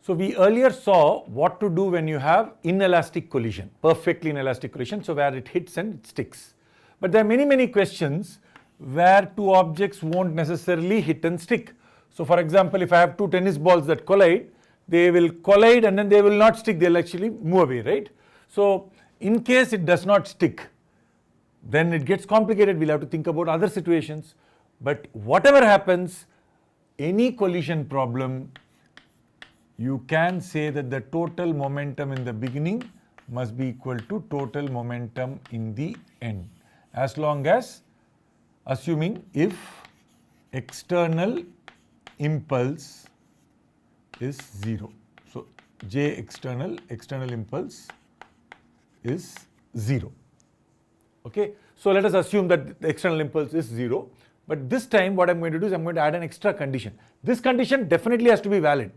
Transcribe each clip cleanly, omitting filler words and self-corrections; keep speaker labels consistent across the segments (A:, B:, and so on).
A: So we earlier saw what to do when you have inelastic collision, perfectly inelastic collision, so where it hits and it sticks. But there are many questions where two objects won't necessarily hit and stick. So for example, if I have two tennis balls that collide, they will collide and then they will not stick, they'll actually move away, right? So in case it does not stick, then it gets complicated, we'll have to think about other situations. But whatever happens, any collision problem, you can say that the total momentum in the beginning must be equal to total momentum in the end, as long as, assuming if external impulse is 0. So J external impulse is 0. Okay, so let us assume that the external impulse is 0. But this time what I'm going to do is I'm going to add an extra condition. This condition definitely has to be valid.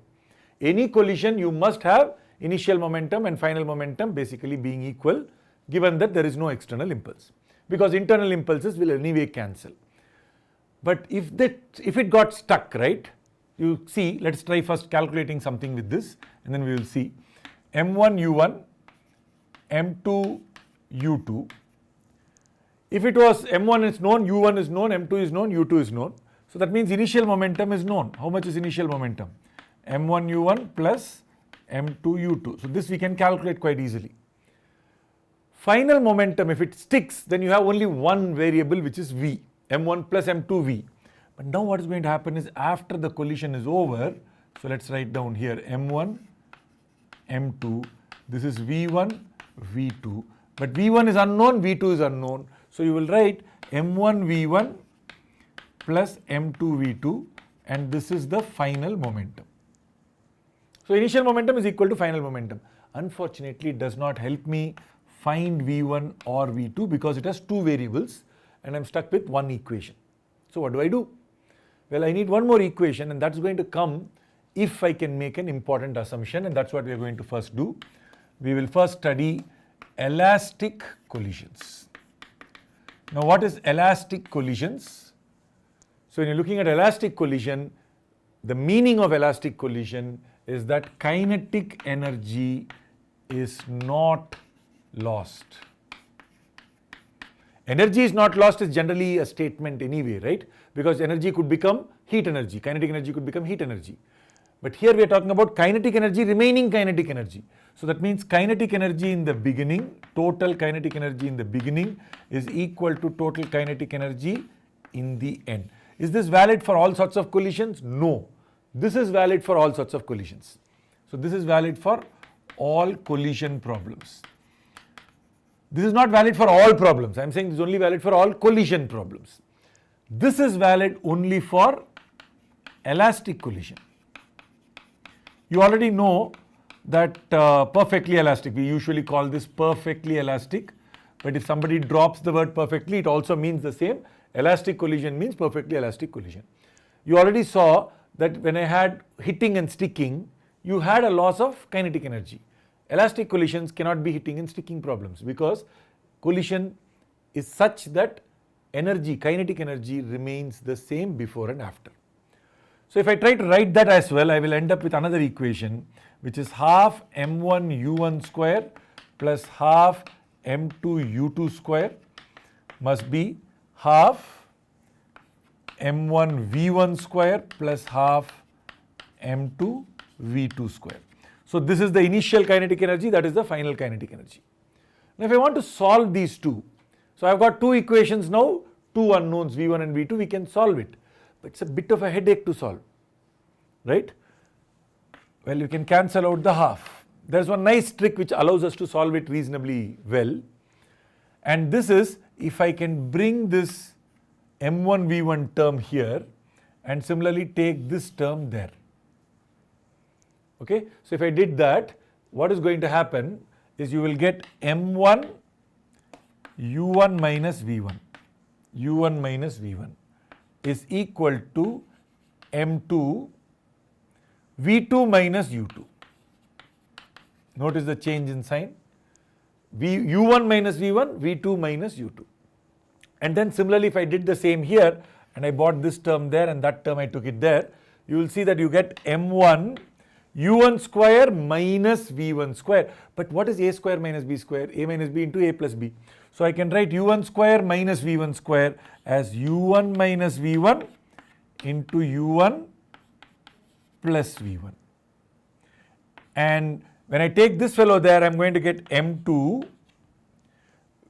A: Any collision you must have initial momentum and final momentum basically being equal, given that there is no external impulse, because internal impulses will anyway cancel. But if it got stuck, right, you see, let's try first calculating something with this and then we will see m1 u1, m2 u2. If it was m1 is known, u1 is known, m2 is known, u2 is known. So that means initial momentum is known. How much is initial momentum? m1 u1 plus m2 u2. So this we can calculate quite easily. Final momentum, if it sticks, then you have only one variable, which is v, m1 plus m2 v. But now what is going to happen is after the collision is over, so let's write down here m1, m2, this is v1, v2, but v1 is unknown, v2 is unknown. So you will write m1 v1 plus m2 v2, and this is the final momentum. So initial momentum is equal to final momentum. Unfortunately, it does not help me find v1 or v2 because it has two variables and I'm stuck with one equation. So what do? Well, I need one more equation, and that's going to come if I can make an important assumption, and that's what we are going to first do. We will first study elastic collisions. Now what is elastic collisions? So when you're looking at elastic collision, the meaning of elastic collision is that kinetic energy is not lost. Energy is not lost is generally a statement anyway, right? Because energy could become heat energy, kinetic energy could become heat energy. But here we are talking about kinetic energy remaining kinetic energy. So that means kinetic energy in the beginning, total kinetic energy in the beginning is equal to total kinetic energy in the end. Is this valid for all sorts of collisions? No. This is valid for all sorts of collisions. So this is valid for all collision problems. This is not valid for all problems. I am saying this is only valid for all collision problems. This is valid only for elastic collision. You already know that perfectly elastic, we usually call this perfectly elastic, but if somebody drops the word perfectly, it also means the same. Elastic collision means perfectly elastic collision. You already saw that when I had hitting and sticking, you had a loss of kinetic energy. Elastic collisions cannot be hitting and sticking problems because collision is such that energy, kinetic energy remains the same before and after. So if I try to write that as well, I will end up with another equation, which is half m1 u1 square plus half m2 u2 square must be half m1 v1 square plus half m2 v2 square. So this is the initial kinetic energy, that is the final kinetic energy. Now if I want to solve these two, so I've got two equations now, two unknowns v1 and v2, we can solve it. But it's a bit of a headache to solve, right? Well, you can cancel out the half. There's one nice trick which allows us to solve it reasonably well. And this is if I can bring this m1 v1 term here and similarly take this term there. Okay, so if I did that, what is going to happen is you will get m1 u1 minus v1, u1 minus v1 is equal to m2 v2 minus u2. Notice the change in sign, u1 minus v1, v2 minus u2. And then similarly if I did the same here and I brought this term there and that term I took it there, you will see that you get m1 u1 square minus v1 square. But what is a square minus b square? A minus b into a plus b. So I can write u1 square minus v1 square as u1 minus v1 into u1 plus v1. And when I take this fellow there, I am going to get m2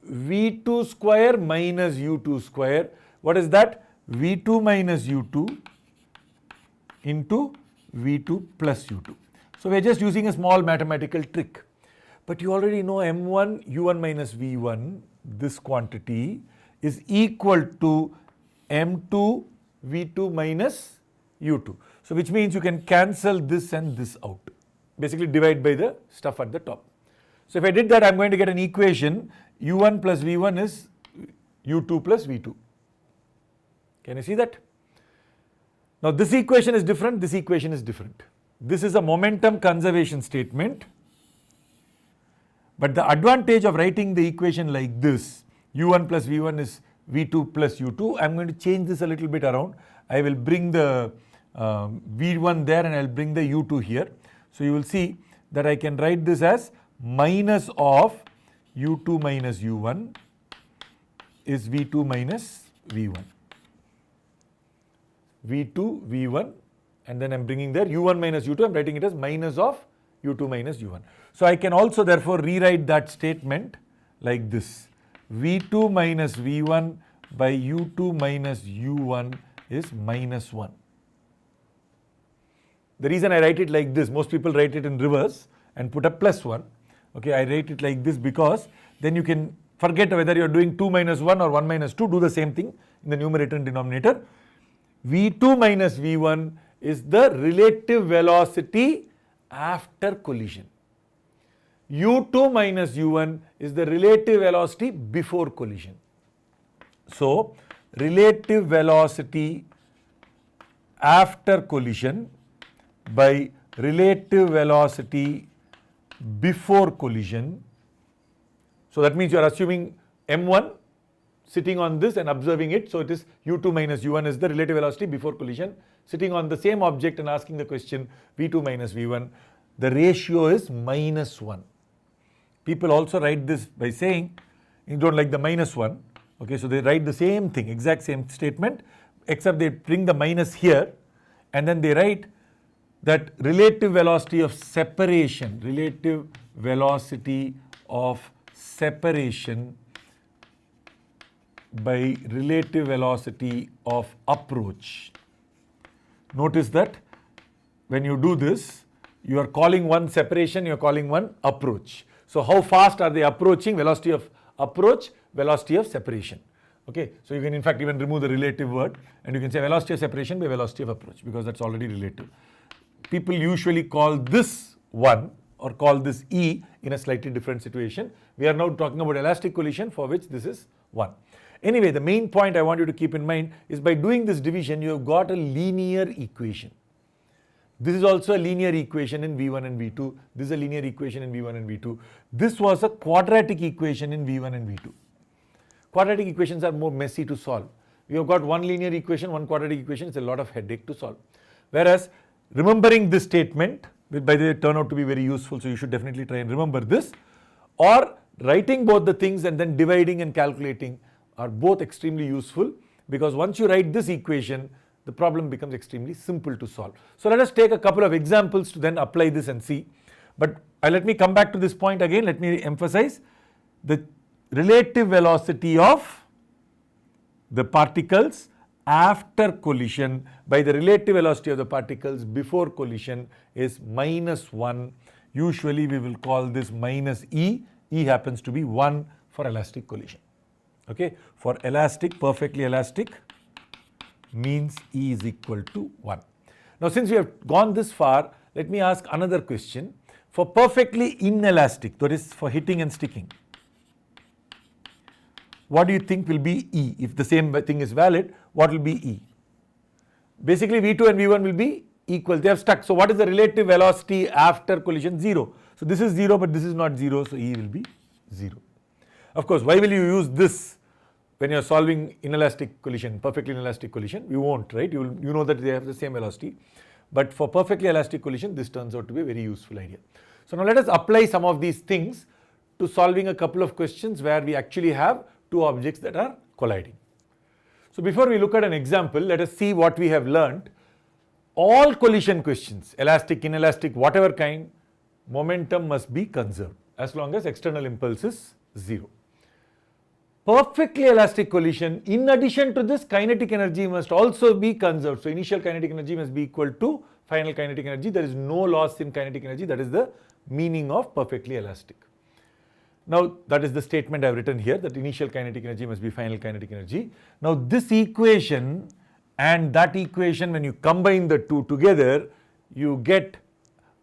A: v2 square minus u2 square. What is that? v2 minus u2 into v2 plus u2. So we are just using a small mathematical trick. But you already know m1 u1 minus v1, this quantity is equal to m2 v2 minus u2. So which means you can cancel this and this out. Basically divide by the stuff at the top. So if I did that, I am going to get an equation u1 plus v1 is u2 plus v2. Can you see that? Now this equation is different, this equation is different. This is a momentum conservation statement. But the advantage of writing the equation like this, u1 plus v1 is v2 plus u2, I am going to change this a little bit around. I will bring the v1 there and I will bring the u2 here. So you will see that I can write this as minus of u2 minus u1 is v2 minus v1. v2, v1, and then I am bringing there u1 minus u2, I am writing it as minus of u2 minus u1. So I can also therefore rewrite that statement like this. v2 minus v1 by u2 minus u1 is minus 1. The reason I write it like this, most people write it in reverse and put a plus 1. Okay, I write it like this because then you can forget whether you are doing 2 minus 1 or 1 minus 2, do the same thing in the numerator and denominator. v2 minus v1 is the relative velocity after collision. u2 minus u1 is the relative velocity before collision. So, relative velocity after collision by relative velocity before collision. So that means you are assuming m1 sitting on this and observing it. So it is u2 minus u1 is the relative velocity before collision, sitting on the same object and asking the question v2 minus v1. The ratio is minus 1. People also write this by saying, you don't like the minus 1. Okay, so they write the same thing, exact same statement, except they bring the minus here and then they write that relative velocity of separation, relative velocity of separation by relative velocity of approach. Notice that when you do this, you are calling one separation, you are calling one approach. So how fast are they approaching? Velocity of approach, velocity of separation. Okay, so you can in fact even remove the relative word and you can say velocity of separation by velocity of approach because that's already relative. People usually call this 1 or call this E in a slightly different situation. We are now talking about elastic collision for which this is 1. Anyway, the main point I want you to keep in mind is by doing this division, you have got a linear equation. This is also a linear equation in V1 and V2. This is a linear equation in V1 and V2. This was a quadratic equation in V1 and V2. Quadratic equations are more messy to solve. We have got one linear equation, one quadratic equation. It's a lot of headache to solve. Whereas remembering this statement will by the way turn out to be very useful. So you should definitely try and remember this. Or writing both the things and then dividing and calculating are both extremely useful because once you write this equation, the problem becomes extremely simple to solve. So let us take a couple of examples to then apply this and see. But let me come back to this point again. Let me emphasize the relative velocity of the particles after collision by the relative velocity of the particles before collision is minus 1. Usually we will call this minus E. E happens to be 1 for elastic collision. Okay, for elastic, perfectly elastic means E is equal to 1. Now since we have gone this far, let me ask another question. For perfectly inelastic, that is for hitting and sticking, what do you think will be E? If the same thing is valid, what will be E? Basically V2 and V1 will be equal, they have stuck. So what is the relative velocity after collision? 0. So this is 0 but this is not 0, so E will be 0. Of course, why will you use this when you are solving inelastic collision, perfectly inelastic collision? You won't, right? You know that they have the same velocity. But for perfectly elastic collision, this turns out to be a very useful idea. So now let us apply some of these things to solving a couple of questions where we actually have two objects that are colliding. So before we look at an example, let us see what we have learned. All collision questions, elastic, inelastic, whatever kind, momentum must be conserved as long as external impulse is 0. Perfectly elastic collision, in addition to this, kinetic energy must also be conserved. So initial kinetic energy must be equal to final kinetic energy. There is no loss in kinetic energy. That is the meaning of perfectly elastic. Now that is the statement I have written here, that initial kinetic energy must be final kinetic energy. Now this equation and that equation, when you combine the two together, you get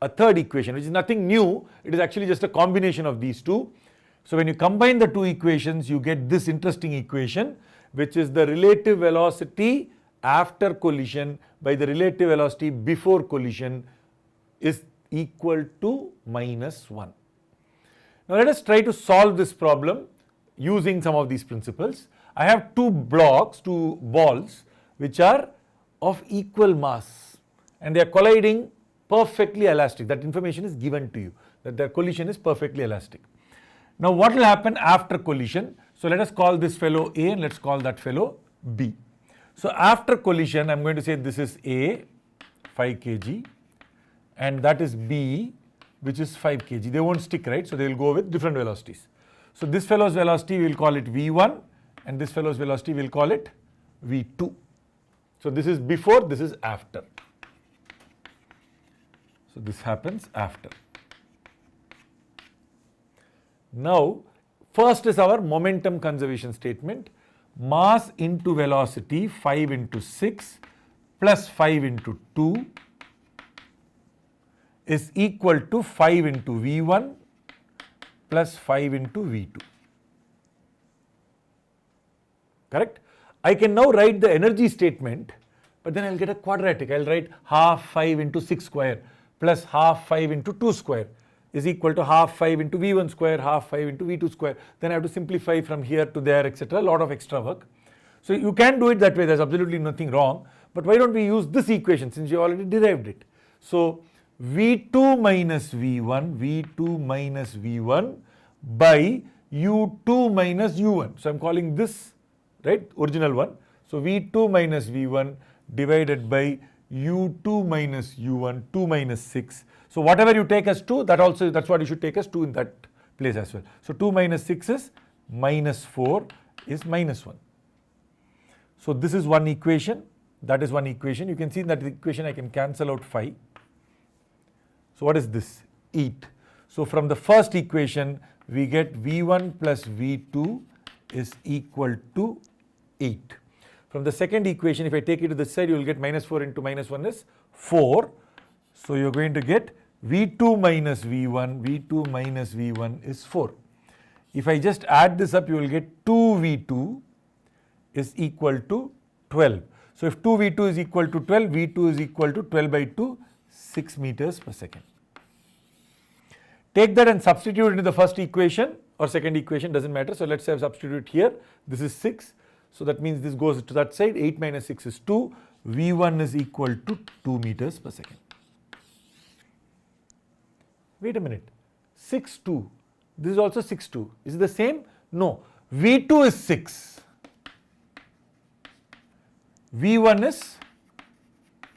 A: a third equation, which is nothing new. It is actually just a combination of these two. So when you combine the two equations, you get this interesting equation, which is the relative velocity after collision by the relative velocity before collision is equal to -1. Now let us try to solve this problem using some of these principles. I have two balls, which are of equal mass, and they are colliding perfectly elastic. That information is given to you, that their collision is perfectly elastic. Now what will happen after collision? So let us call this fellow A and let's call that fellow B. So after collision, I'm going to say this is A, 5 kg, and that is B, which is 5 kg. They won't stick, right? So they will go with different velocities. So this fellow's velocity, we will call it V1, and this fellow's velocity, we will call it V2. So this is before, this is after. So this happens after. Now, first is our momentum conservation statement. Mass into velocity 5 into 6 plus 5 into 2 is equal to 5 into V1 plus 5 into V2. Correct? I can now write the energy statement, but then I'll get a quadratic. I'll write half 5 into 6 square plus half 5 into 2 square is equal to half 5 into V1 square, half 5 into V2 square. Then I have to simplify from here to there, etc. A lot of extra work. So you can do it that way. There's absolutely nothing wrong. But why don't we use this equation since you already derived it? So V2 minus V1, V2 minus V1 by U2 minus U1. So I'm calling this, right, original one. So V2 minus V1 divided by U2 minus U1, 2 minus 6. So whatever you take as 2, that's what you should take as 2 in that place as well. So 2 minus 6 is minus 4 is minus 1. So this is one equation. That is one equation. You can see in that equation I can cancel out 5. So what is this? 8. So from the first equation we get V1 plus V2 is equal to 8. From the second equation, if I take it to this side, you will get minus 4 into minus 1 is 4. So you're going to get V2 minus V1, V2 minus V1 is 4. If I just add this up, you will get 2V2 is equal to 12. So if 2V2 is equal to 12, V2 is equal to 12 by 2, 6 meters per second. Take that and substitute into the first equation or second equation, doesn't matter. So let's say I substitute here. This is 6. So that means this goes to that side. 8 minus 6 is 2. V1 is equal to 2 meters per second. Wait a minute. 6, 2. This is also 6, 2. Is it the same? No. V2 is 6. V1 is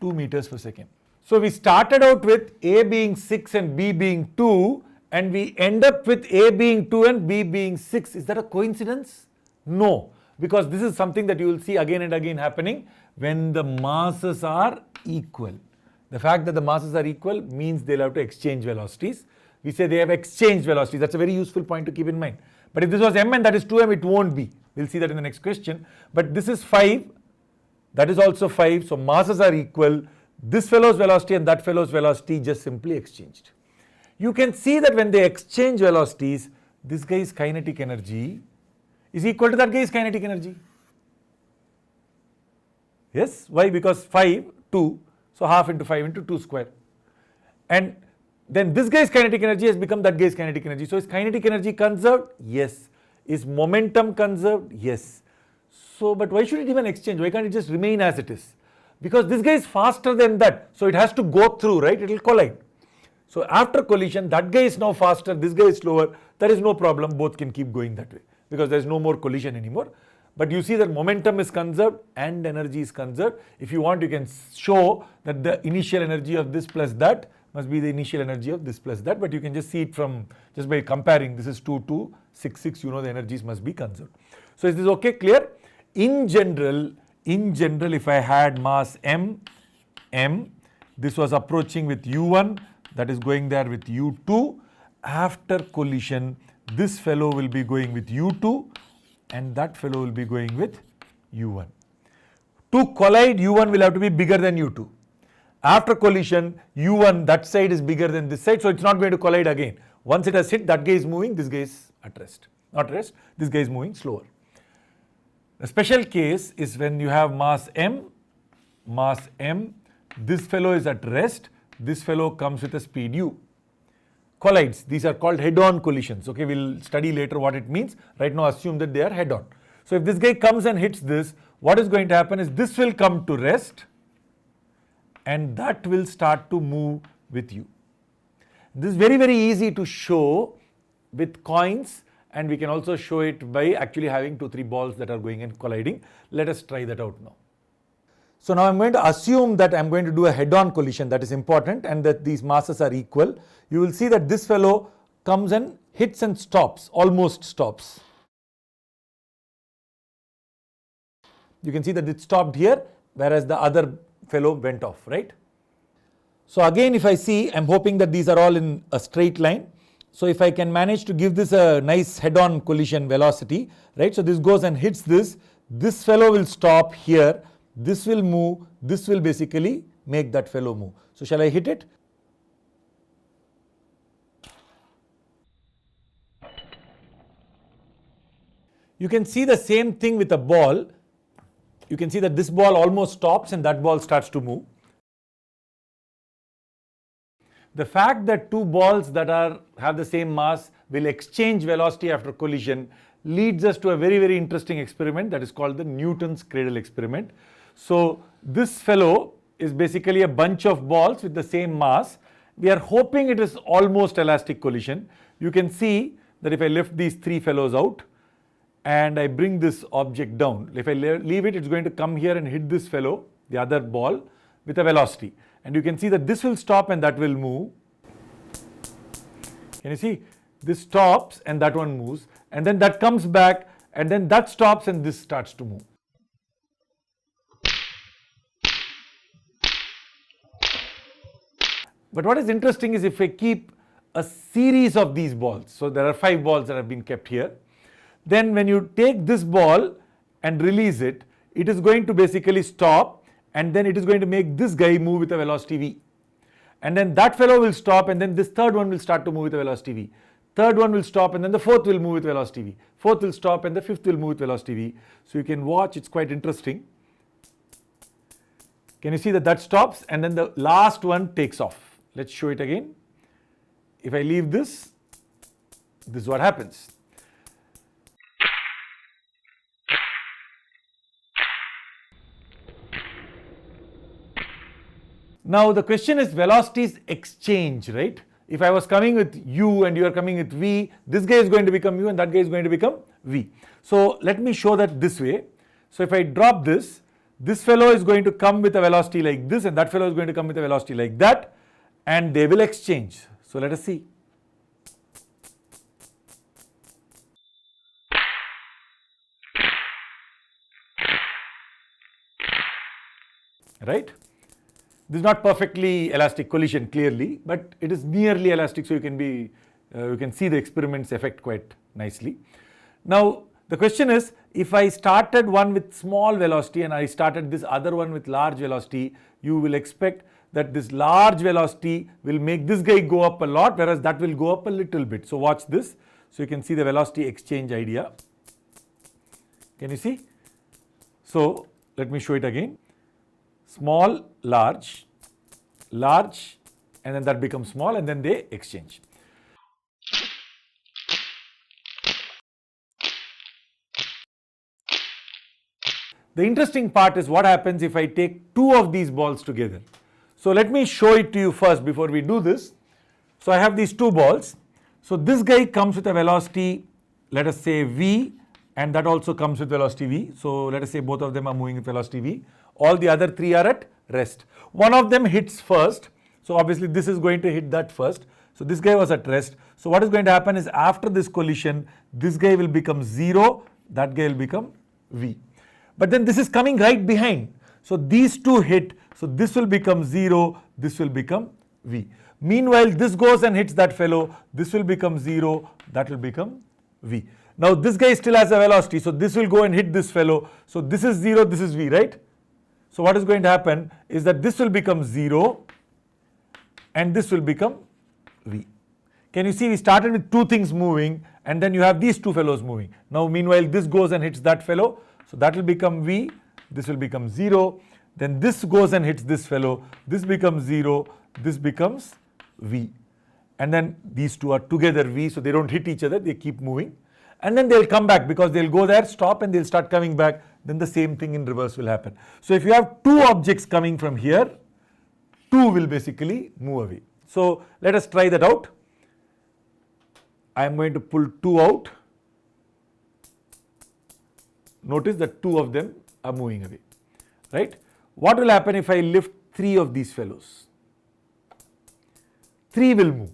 A: 2 meters per second. So we started out with A being 6 and B being 2, and we end up with A being 2 and B being 6. Is that a coincidence? No, because this is something that you will see again and again happening when the masses are equal. The fact that the masses are equal means they'll have to exchange velocities. We say they have exchanged velocities. That's a very useful point to keep in mind. But if this was m and that is 2m, it won't be. We'll see that in the next question. But this is 5. That is also 5. So masses are equal. This fellow's velocity and that fellow's velocity just simply exchanged. You can see that when they exchange velocities, this guy's kinetic energy is equal to that guy's kinetic energy. Yes? Why? Because 5, 2. So half into 5 into 2 square. And then this guy's kinetic energy has become that guy's kinetic energy. So is kinetic energy conserved? Yes. Is momentum conserved? Yes. So, but why should it even exchange? Why can't it just remain as it is? Because this guy is faster than that, so it has to go through, right? It will collide. So after collision, that guy is now faster, this guy is slower. There is no problem, both can keep going that way because there is no more collision anymore. But you see that momentum is conserved and energy is conserved. If you want, you can show that the initial energy of this plus that must be the initial energy of this plus that, but you can just see it from just by comparing. This is 2, 2, 6, 6, you know the energies must be conserved. So is this okay, clear? In general, if I had mass m, this was approaching with u1, that is going there with u2. After collision, this fellow will be going with u2 and that fellow will be going with u1. To collide, u1 will have to be bigger than u2. After collision, u1, that side is bigger than this side, so it's not going to collide again. Once it has hit, that guy is moving, this guy is at rest. Not rest, this guy is moving slower. The special case is when you have mass m, this fellow is at rest, this fellow comes with a speed u. Collides, these are called head-on collisions. Okay, we'll study later what it means. Right now assume that they are head-on. So if this guy comes and hits this, what is going to happen is this will come to rest and that will start to move with you. This is very, very easy to show with coins, and we can also show it by actually having 2, 3 balls that are going and colliding. Let us try that out now. So now I'm going to assume that I'm going to do a head-on collision, that is important, and that these masses are equal. You will see that this fellow comes and hits and stops, almost stops. You can see that it stopped here, whereas the other fellow went off, right? So again, if I see, I'm hoping that these are all in a straight line. So if I can manage to give this a nice head-on collision velocity, right? So this goes and hits this fellow will stop here, this will move, this will basically make that fellow move. So shall I hit it? You can see the same thing with a ball. You can see that this ball almost stops and that ball starts to move. The fact that 2 balls that have the same mass will exchange velocity after collision leads us to a very, very interesting experiment that is called the Newton's cradle experiment. So this fellow is basically a bunch of balls with the same mass. We are hoping it is almost elastic collision. You can see that if I lift these 3 fellows out and I bring this object down, if I leave it, it's going to come here and hit this fellow, the other ball, with a velocity. And you can see that this will stop and that will move. Can you see? This stops and that one moves, and then that comes back and then that stops and this starts to move. But what is interesting is if I keep a series of these balls, so there are 5 balls that have been kept here, then when you take this ball and release it, it is going to basically stop and then it is going to make this guy move with a velocity v. And then that fellow will stop and then this third one will start to move with a velocity v. Third one will stop and then the fourth will move with velocity v. Fourth will stop and the fifth will move with velocity v. So you can watch, it's quite interesting. Can you see that that stops and then the last one takes off? Let's show it again. If I leave this, this is what happens. Now the question is velocities exchange, right? If I was coming with u and you are coming with v, this guy is going to become u and that guy is going to become v. So let me show that this way. So if I drop this fellow is going to come with a velocity like this and that fellow is going to come with a velocity like that, and they will exchange. So let us see. Right? This is not perfectly elastic collision clearly, but it is nearly elastic, so you can see the experiment's effect quite nicely. Now the question is, if I started one with small velocity and I started this other one with large velocity, you will expect that this large velocity will make this guy go up a lot, whereas that will go up a little bit. So watch this. So you can see the velocity exchange idea. Can you see? So let me show it again. Small, large, large, and then that becomes small and then they exchange. The interesting part is what happens if I take two of these balls together. So let me show it to you first before we do this. So I have these two balls. So this guy comes with a velocity, let us say v, and that also comes with velocity v. So let us say both of them are moving with velocity v. All the other three are at rest. One of them hits first. So obviously this is going to hit that first. So this guy was at rest. So what is going to happen is after this collision, this guy will become 0, that guy will become v. But then this is coming right behind. So these two hit. So this will become 0, this will become v. Meanwhile, this goes and hits that fellow. This will become 0, that will become v. Now this guy still has a velocity. So this will go and hit this fellow. So this is 0, this is v, right? So what is going to happen is that this will become 0 and this will become v. Can you see we started with two things moving and then you have these two fellows moving. Now meanwhile this goes and hits that fellow. So that will become v, this will become 0. Then this goes and hits this fellow. This becomes 0, this becomes v. And then these two are together v, so they don't hit each other, they keep moving. And then they'll come back because they'll go there, stop, and they'll start coming back. Then the same thing in reverse will happen. So if you have two objects coming from here, two will basically move away. So let us try that out. I am going to pull two out. Notice that two of them are moving away, right? What will happen if I lift three of these fellows? Three will move,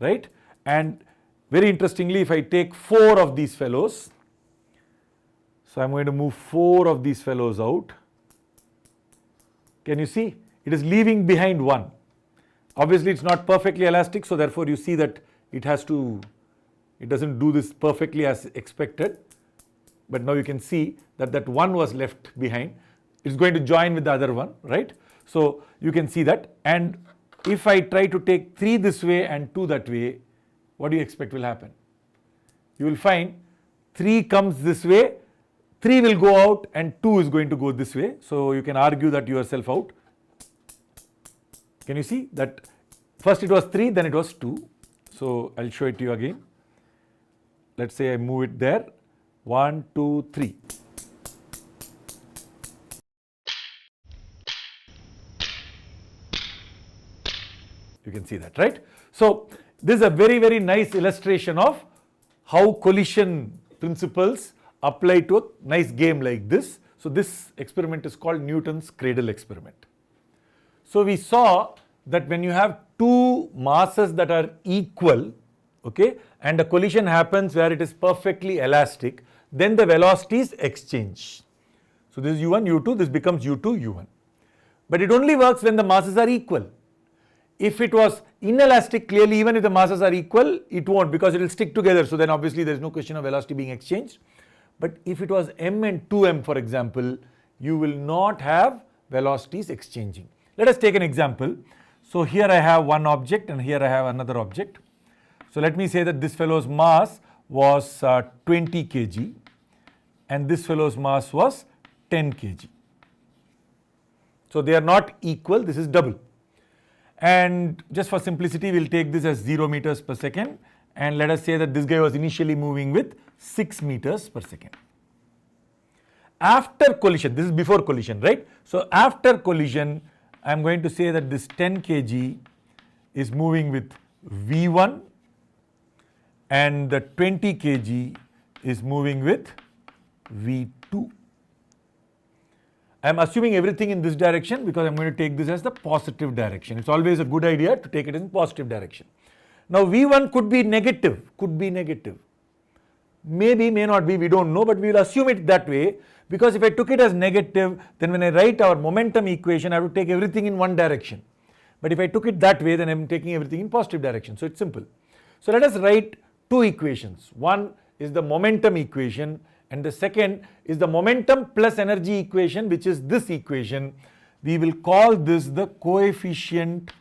A: right? And very interestingly, if I take four of these fellows, so I'm going to move four of these fellows out. Can you see? It is leaving behind one. Obviously, it's not perfectly elastic, so therefore you see that it doesn't do this perfectly as expected. But now you can see that that one was left behind. It's going to join with the other one, right? So you can see that. And if I try to take three this way and two that way, what do you expect will happen? You will find three comes this way, three will go out and two is going to go this way. So you can argue that yourself out. Can you see that first it was 3, then it was 2. So I'll show it to you again. Let's say I move it there. 1, 2, 3. You can see that, right? So this is a very, very nice illustration of how collision principles apply to a nice game like this. So this experiment is called Newton's cradle experiment. So we saw that when you have two masses that are equal, okay, and a collision happens where it is perfectly elastic, then the velocities exchange. So this is u1, u2, this becomes u2, u1. But it only works when the masses are equal. If it was inelastic, clearly even if the masses are equal, it won't, because it will stick together. So then obviously there is no question of velocity being exchanged. But if it was m and 2m, for example, you will not have velocities exchanging. Let us take an example. So here I have one object and here I have another object. So let me say that this fellow's mass was 20 kg and this fellow's mass was 10 kg. So they are not equal, this is double. And just for simplicity, we'll take this as 0 meters per second. And let us say that this guy was initially moving with 6 meters per second. After collision, this is before collision, right? So after collision, I'm going to say that this 10 kg is moving with V1 and the 20 kg is moving with V2. I'm assuming everything in this direction because I'm going to take this as the positive direction. It's always a good idea to take it in positive direction. Now V1 could be negative, Maybe, may not be, we don't know, but we will assume it that way because if I took it as negative, then when I write our momentum equation, I have to take everything in one direction. But if I took it that way, then I'm taking everything in positive direction. So it's simple. So let us write two equations. One is the momentum equation and the second is the momentum plus energy equation, which is this equation. We will call this the coefficient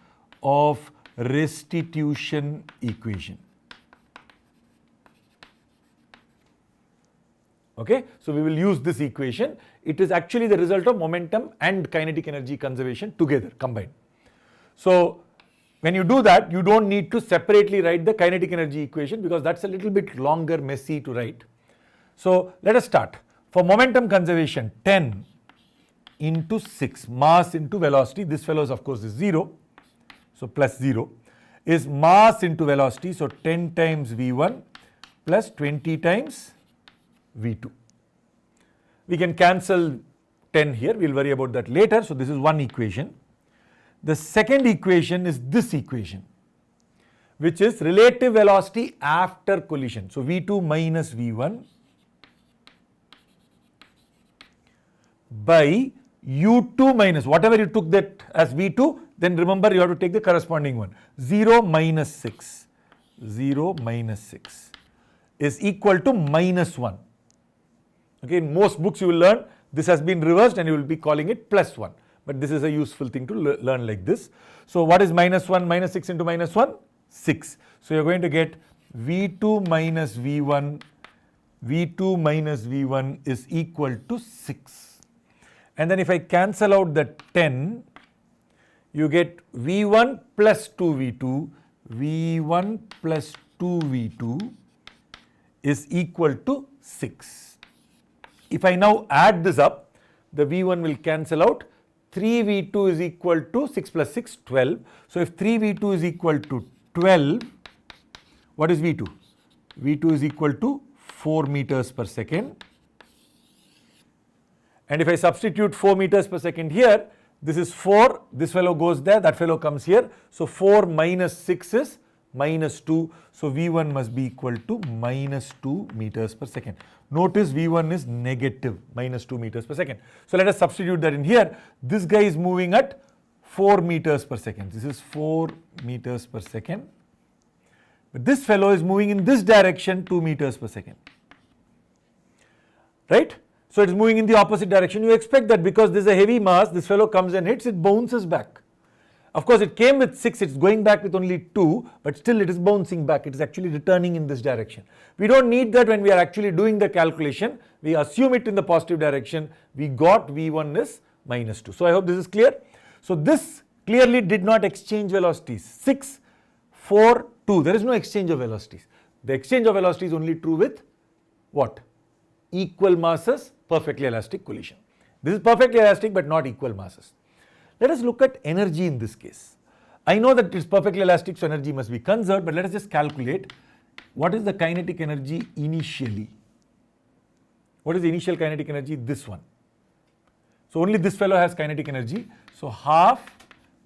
A: of restitution equation. Okay, so we will use this equation. It is actually the result of momentum and kinetic energy conservation together, combined. So when you do that, you don't need to separately write the kinetic energy equation because that's a little bit longer, messy to write. So let us start. For momentum conservation, 10 into 6, mass into velocity, this fellow is of course is 0, so plus 0, is mass into velocity, so 10 times v1 plus 20 times v2. We can cancel 10 here, we will worry about that later, so this is one equation. The second equation is this equation, which is relative velocity after collision. So v2 minus v1 by u2 minus, whatever you took that as v2, then remember you have to take the corresponding one. 0 minus 6, 0 minus 6 is equal to minus 1. Okay, in most books you will learn this has been reversed and you will be calling it plus 1. But this is a useful thing to learn like this. So what is minus 1 minus 6 into minus 1? 6. So you are going to get v2 minus v1, v2 minus v1 is equal to 6. And then if I cancel out the 10, you get v1 plus 2v2, v1 plus 2v2 is equal to 6. If I now add this up, the v1 will cancel out. 3v2 is equal to 6 plus 6, 12. So if 3v2 is equal to 12, what is v2? v2 is equal to 4 meters per second. And if I substitute 4 meters per second here, this is 4, this fellow goes there, that fellow comes here. So 4 minus 6 is minus 2. So v1 must be equal to minus 2 meters per second. Notice v1 is negative, minus 2 meters per second. So let us substitute that in here. This guy is moving at 4 meters per second. This is 4 meters per second. But this fellow is moving in this direction 2 meters per second. Right? So it is moving in the opposite direction. You expect that because there is a heavy mass, this fellow comes and hits, it bounces back. Of course, it came with 6, it is going back with only 2, but still it is bouncing back. It is actually returning in this direction. We don't need that when we are actually doing the calculation. We assume it in the positive direction. We got v1 is minus 2. So I hope this is clear. So this clearly did not exchange velocities. 6, 4, 2. There is no exchange of velocities. The exchange of velocity is only true with what? Equal masses, perfectly elastic collision. This is perfectly elastic but not equal masses. Let us look at energy in this case. I know that it is perfectly elastic, so energy must be conserved, but let us just calculate what is the kinetic energy initially. What is the initial kinetic energy? This one. So only this fellow has kinetic energy. So half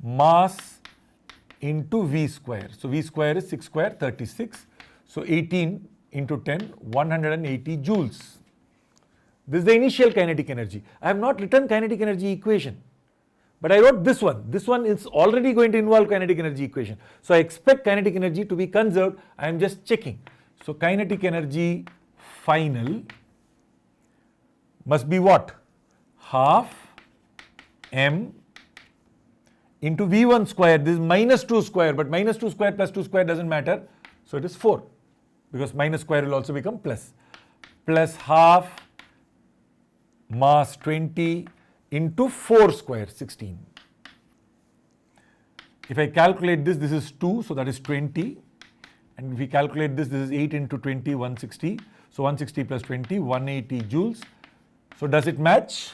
A: mass into v square. So v square is 6 square, 36. So 18 into 10, 180 joules. This is the initial kinetic energy. I have not written kinetic energy equation, but I wrote this one. This one is already going to involve kinetic energy equation. So I expect kinetic energy to be conserved. I am just checking. So kinetic energy final must be what? Half m into v1 square. This is minus 2 square, but minus 2 square plus 2 square doesn't matter. So it is 4, because minus square will also become plus. Plus half mass 20 into 4 square, 16. If I calculate this, this is 2, so that is 20. And if we calculate this, this is 8 into 20, 160. So 160 plus 20, 180 joules. So does it match?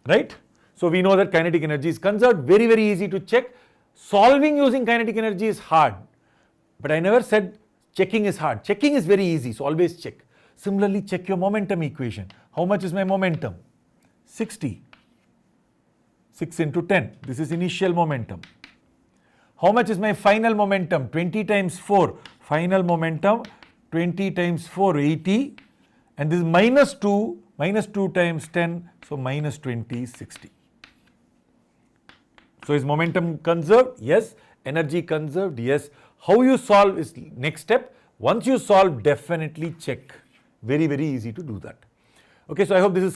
A: Right? So we know that kinetic energy is conserved. Very, very easy to check. Solving using kinetic energy is hard. But I never said checking is hard. Checking is very easy, so always check. Similarly, check your momentum equation. How much is my momentum? 60. 6 into 10. This is initial momentum. How much is my final momentum? 20 times 4. Final momentum, 20 times 4, 80. And this is minus 2. Minus 2 times 10. So minus 20 is 60. So is momentum conserved? Yes. Energy conserved? Yes. How you solve is next step. Once you solve, definitely check. Very, very easy to do that. Okay, so I hope this is